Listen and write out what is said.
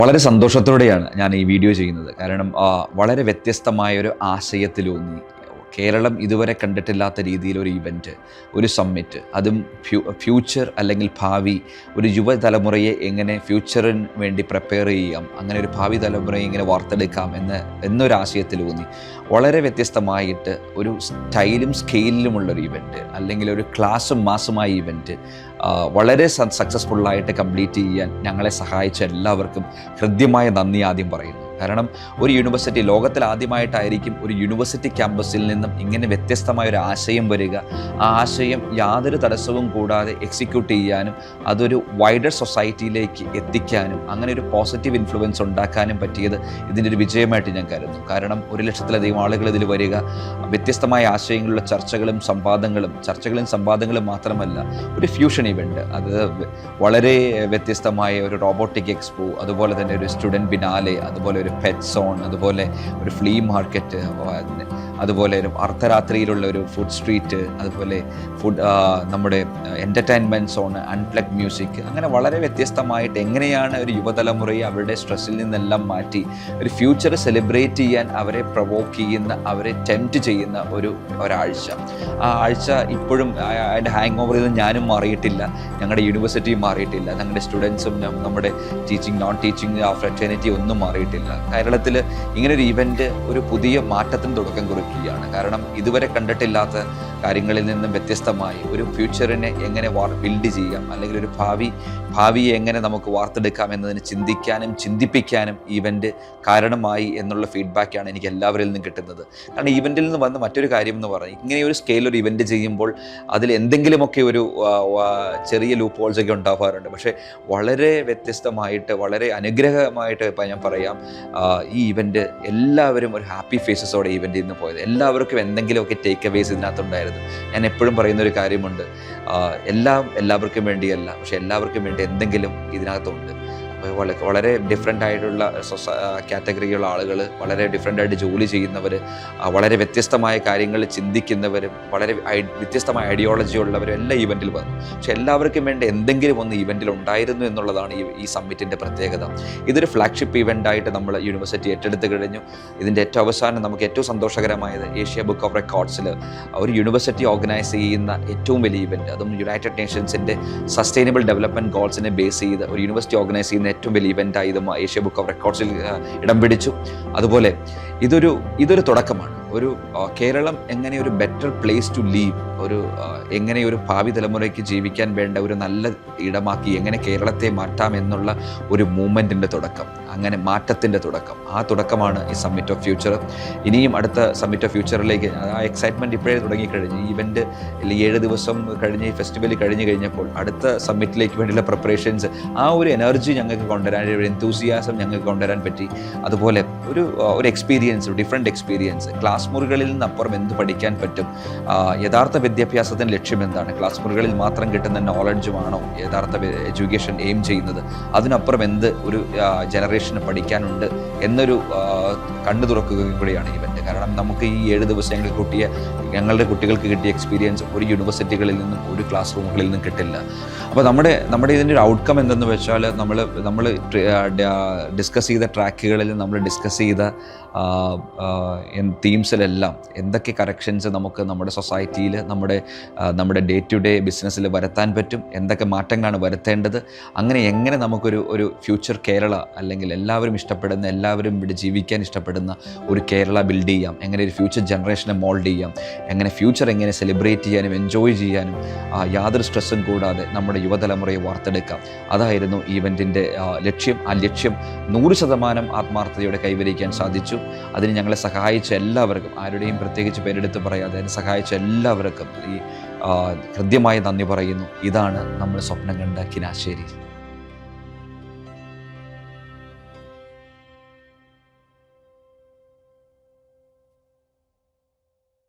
വളരെ സന്തോഷത്തോടെയാണ് ഞാൻ ഈ വീഡിയോ ചെയ്യുന്നത്. കാരണം വളരെ വ്യത്യസ്തമായൊരു ആശയത്തിലൂന്നി കേരളം ഇതുവരെ കണ്ടിട്ടില്ലാത്ത രീതിയിലൊരു ഇവൻറ്റ്, ഒരു സമ്മിറ്റ്, അതും ഫ്യൂച്ചർ അല്ലെങ്കിൽ ഭാവി, ഒരു യുവതലമുറയെ എങ്ങനെ ഫ്യൂച്ചറിന് വേണ്ടി പ്രിപ്പയർ ചെയ്യാം, അങ്ങനെ ഒരു ഭാവി തലമുറയെ എങ്ങനെ വാർത്തെടുക്കാം എന്നൊരാശയത്തിലൂന്നി വളരെ വ്യത്യസ്തമായിട്ട് ഒരു സ്റ്റൈലും സ്കെയിലിലുമുള്ളൊരു ഇവൻറ്റ്, അല്ലെങ്കിൽ ഒരു ക്ലാസ്സും മാസുമായ ഇവൻറ്റ് വളരെ സക്സസ്ഫുള്ളായിട്ട് കംപ്ലീറ്റ് ചെയ്യാൻ ഞങ്ങളെ സഹായിച്ച എല്ലാവർക്കും ഹൃദ്യമായ നന്ദി ആദ്യം പറയുന്നു. കാരണം ഒരു യൂണിവേഴ്സിറ്റി, ലോകത്തിൽ ആദ്യമായിട്ടായിരിക്കും ഒരു യൂണിവേഴ്സിറ്റി ക്യാമ്പസിൽ നിന്നും ഇങ്ങനെ വ്യത്യസ്തമായൊരു ആശയം വരിക. ആ ആശയം യാതൊരു തടസ്സവും കൂടാതെ എക്സിക്യൂട്ട് ചെയ്യാനും അതൊരു വൈഡർ സൊസൈറ്റിയിലേക്ക് എത്തിക്കാനും അങ്ങനെ ഒരു പോസിറ്റീവ് ഇൻഫ്ലുവൻസ് ഉണ്ടാക്കാനും പറ്റിയത് ഇതിൻ്റെ ഒരു വിജയമായിട്ട് ഞാൻ കരുതുന്നു. കാരണം 1,00,000-ലധികം ആളുകൾ ഇതിൽ വരിക, വ്യത്യസ്തമായ ആശയങ്ങളുള്ള ചർച്ചകളും സംവാദങ്ങളും മാത്രമല്ല, ഒരു ഫ്യൂഷൻ ഇവൻറ്റ്, അത് വളരെ വ്യത്യസ്തമായ ഒരു റോബോട്ടിക് എക്സ്പോ, അതുപോലെ തന്നെ ഒരു സ്റ്റുഡൻറ്റ് ബിനാലെ, അതുപോലെ ഒരു പെറ്റ് സോൺ, അതുപോലെ ഒരു ഫ്ലീ മാർക്കറ്റ്, അതുപോലെ ഒരു അർദ്ധരാത്രിയിലുള്ള ഒരു ഫുഡ് സ്ട്രീറ്റ്, അതുപോലെ നമ്മുടെ എൻ്റർടൈൻമെൻറ്റ് സോൺ, അൺപ്ലഗ് മ്യൂസിക്, അങ്ങനെ വളരെ വ്യത്യസ്തമായിട്ട് എങ്ങനെയാണ് ഒരു യുവതലമുറയെ അവരുടെ സ്ട്രെസ്സിൽ നിന്നെല്ലാം മാറ്റി ഒരു ഫ്യൂച്ചർ സെലിബ്രേറ്റ് ചെയ്യാൻ അവരെ പ്രൊവോക്ക് ചെയ്യുന്ന, അവരെ ടെംപ്റ്റ് ചെയ്യുന്ന ഒരാഴ്ച. ആ ആഴ്ച ഇപ്പോഴും അതിൻ്റെ ഹാങ് ഓവറിൽ നിന്ന് ഞാനും മാറിയിട്ടില്ല, ഞങ്ങളുടെ യൂണിവേഴ്സിറ്റിയും മാറിയിട്ടില്ല, ഞങ്ങളുടെ സ്റ്റുഡൻസും നമ്മുടെ ടീച്ചിങ് നോൺ ടീച്ചിങ് ഫ്രറ്റേണിറ്റി ഒന്നും മാറിയിട്ടില്ല. കേരളത്തിൽ ഇങ്ങനൊരു ഈവൻറ്റ് ഒരു പുതിയ മാറ്റത്തിന് തുടക്കം കുറിക്കുകയാണ്. കാരണം ഇതുവരെ കണ്ടിട്ടില്ലാത്ത കാര്യങ്ങളിൽ നിന്നും വ്യത്യസ്തമായി ഒരു ഫ്യൂച്ചറിനെ എങ്ങനെ ബിൽഡ് ചെയ്യാം, അല്ലെങ്കിൽ ഒരു ഭാവിയെ എങ്ങനെ നമുക്ക് വാർത്തെടുക്കാം എന്നതിന് ചിന്തിപ്പിക്കാനും ഈവൻറ്റ് കാരണമായി എന്നുള്ള ഫീഡ്ബാക്കാണ് എനിക്ക് എല്ലാവരിൽ നിന്നും കിട്ടുന്നത്. കാരണം ഈവൻറ്റിൽ നിന്ന് വന്ന മറ്റൊരു കാര്യം എന്ന് പറഞ്ഞാൽ, ഇങ്ങനെ ഒരു സ്കെയിലൊരു ഇവൻറ്റ് ചെയ്യുമ്പോൾ അതിൽ എന്തെങ്കിലുമൊക്കെ ഒരു ചെറിയ ലൂപ്പ് ഹോൾസൊക്കെ ഉണ്ടാകാറുണ്ട്. പക്ഷേ വളരെ വ്യത്യസ്തമായിട്ട്, വളരെ അനുഗ്രഹമായിട്ട് ഇപ്പം ഞാൻ പറയാം, ഈ ഇവൻറ്റ് എല്ലാവരും ഒരു ഹാപ്പി ഫേസസോടെ ഈവൻറ്റിൽ നിന്ന് പോയത്. എല്ലാവർക്കും എന്തെങ്കിലുമൊക്കെ ടേക്ക് അവേസ് ഇതിനകത്തുണ്ടായിരുന്നു. ഞാൻ എപ്പോഴും പറയുന്നൊരു കാര്യമുണ്ട്, എല്ലാവർക്കും വേണ്ടിയല്ല, പക്ഷെ എല്ലാവർക്കും വേണ്ടി എന്തെങ്കിലും ഇതിനകത്തുണ്ട്. വളരെ ഡിഫറെൻ്റ് ആയിട്ടുള്ള കാറ്റഗറിയുള്ള ആളുകൾ, വളരെ ഡിഫറെൻ്റ് ആയിട്ട് ജോലി ചെയ്യുന്നവർ, വളരെ വ്യത്യസ്തമായ കാര്യങ്ങൾ ചിന്തിക്കുന്നവരും, വളരെ വ്യത്യസ്തമായ ഐഡിയോളജി ഉള്ളവരും എല്ലാം ഈവൻറ്റിൽ വന്നു. പക്ഷെ എല്ലാവർക്കും വേണ്ടി എന്തെങ്കിലും ഒന്ന് ഈവൻറ്റിൽ ഉണ്ടായിരുന്നു എന്നുള്ളതാണ് ഈ സമ്മിറ്റിൻ്റെ പ്രത്യേകത. ഇതൊരു ഫ്ലാഗ്ഷിപ്പ് ഇവൻ്റായിട്ട് നമ്മൾ യൂണിവേഴ്സിറ്റി ഏറ്റെടുത്ത് കഴിഞ്ഞു. ഇതിൻ്റെ ഏറ്റവും അവസാനം നമുക്ക് ഏറ്റവും സന്തോഷകരമായത്, ഏഷ്യ ബുക്ക് ഓഫ് റെക്കോർഡ്സിൽ ഒരു യൂണിവേഴ്സിറ്റി ഓർഗനൈസ് ചെയ്യുന്ന ഏറ്റവും വലിയ ഇവൻറ്റ്, അതും യുണൈറ്റഡ് നേഷൻസിൻ്റെ സസ്റ്റൈനബിൾ ഡെവലപ്മെൻറ്റ് ഗോൾസിനെ ബേസ് ചെയ്ത് ഒരു യൂണിവേഴ്സിറ്റി ഓർഗനൈസ് ചെയ്യുന്ന ഏറ്റവും വലിയ ഇവൻ്റായി ഇത് ഏഷ്യ ബുക്ക് ഓഫ് റെക്കോർഡ്സിൽ ഇടം പിടിച്ചു. അതുപോലെ ഇതൊരു തുടക്കമാണ്. കേരളം എങ്ങനെ ഒരു ബെറ്റർ പ്ലേസ് ടു ലീവ്, എങ്ങനെ ഒരു ഭാവി തലമുറയ്ക്ക് ജീവിക്കാൻ വേണ്ട ഒരു നല്ല ഇടമാക്കി എങ്ങനെ കേരളത്തെ മാറ്റാം എന്നുള്ള ഒരു മൂവ്മെൻറ്റിൻ്റെ തുടക്കം, അങ്ങനെ മാറ്റത്തിൻ്റെ തുടക്കം. ആ തുടക്കമാണ് ഈ സമ്മിറ്റ് ഓഫ് ഫ്യൂച്ചർ. ഇനിയും അടുത്ത സമ്മിറ്റ് ഓഫ് ഫ്യൂച്ചറിലേക്ക് ആ എക്സൈറ്റ്മെൻറ്റ് ഇപ്പോഴേ തുടങ്ങിക്കഴിഞ്ഞു. ഈ ഇവൻറ്റ് 7 ദിവസം കഴിഞ്ഞ് ഈ ഫെസ്റ്റിവൽ കഴിഞ്ഞ് കഴിഞ്ഞപ്പോൾ അടുത്ത സമ്മിറ്റിലേക്ക് വേണ്ടിയുള്ള പ്രിപ്പറേഷൻസ്, ആ ഒരു എനർജി ഞങ്ങൾക്ക് കൊണ്ടുവരാൻ, ഒരു എന്തൂസിയാസം ഞങ്ങൾക്ക് കൊണ്ടുവരാൻ പറ്റി. അതുപോലെ ഒരു എക്സ്പീരിയൻസ്, ഡിഫറെൻറ്റ് എക്സ്പീരിയൻസ്, ക്ലാസ് മുറികളിൽ നിന്നപ്പുറം എന്ത് പഠിക്കാൻ പറ്റും, യഥാർത്ഥ വിദ്യാഭ്യാസത്തിൻ്റെ ലക്ഷ്യം എന്താണ്, ക്ലാസ് മുറികളിൽ മാത്രം കിട്ടുന്ന നോളജുമാണോ യഥാർത്ഥ എഡ്യൂക്കേഷൻ എയിം ചെയ്യുന്നത്, അതിനപ്പുറം എന്ത് ഒരു ജനറേഷന് പഠിക്കാനുണ്ട് എന്നൊരു കണ്ണു തുറക്കുകയും കൂടിയാണ് ഇവൻറ്റ്. കാരണം നമുക്ക് ഈ 7 ദിവസം ഞങ്ങളുടെ കുട്ടികൾക്ക് കിട്ടിയ എക്സ്പീരിയൻസ് ഒരു യൂണിവേഴ്സിറ്റികളിൽ നിന്നും ഒരു ക്ലാസ് റൂമുകളിൽ നിന്നും കിട്ടില്ല. അപ്പോൾ നമ്മുടെ ഇതിൻ്റെ ഒരു ഔട്ട്കം എന്തെന്ന് വെച്ചാൽ, നമ്മൾ ഡിസ്കസ് ചെയ്ത ട്രാക്കുകളിൽ നമ്മൾ ഡിസ്കസ് ചെയ്ത തീംസിലെല്ലാം എന്തൊക്കെ കറക്ഷൻസ് നമുക്ക് നമ്മുടെ സൊസൈറ്റിയിൽ, നമ്മുടെ ഡേ ടു ഡേ ബിസിനസ്സിൽ വരുത്താൻ പറ്റും, എന്തൊക്കെ മാറ്റങ്ങളാണ് വരുത്തേണ്ടത്, അങ്ങനെ എങ്ങനെ നമുക്കൊരു ഫ്യൂച്ചർ കേരള, അല്ലെങ്കിൽ എല്ലാവരും ഇഷ്ടപ്പെടുന്ന, എല്ലാവരും ഇവിടെ ജീവിക്കാൻ ഇഷ്ടപ്പെടുന്ന ഒരു കേരള ബിൽഡ് ചെയ്യാം, എങ്ങനെ ഒരു ഫ്യൂച്ചർ ജനറേഷനെ മോൾഡ് ചെയ്യാം, എങ്ങനെ ഫ്യൂച്ചർ എങ്ങനെ സെലിബ്രേറ്റ് ചെയ്യാനും എൻജോയ് ചെയ്യാനും യാതൊരു സ്ട്രെസ്സും കൂടാതെ നമ്മുടെ യുവതലമുറയെ വാർത്തെടുക്കാം. അതായിരുന്നു ഈവൻറ്റിൻ്റെ ലക്ഷ്യം. ആ ലക്ഷ്യം 100% ആത്മാർത്ഥതയോടെ കൈവരിക്കാൻ സാധിച്ചു. അതിന് ഞങ്ങളെ സഹായിച്ച എല്ലാവർക്കും, ആരുടെയും പ്രത്യേകിച്ച് പേരെടുത്ത് പറയാതെ അതിനെ സഹായിച്ച എല്ലാവർക്കും ഈ ഹൃദ്യമായി നന്ദി പറയുന്നു. ഇതാണ് നമ്മൾ സ്വപ്നം കണ്ട കിനാശ്ശേരി.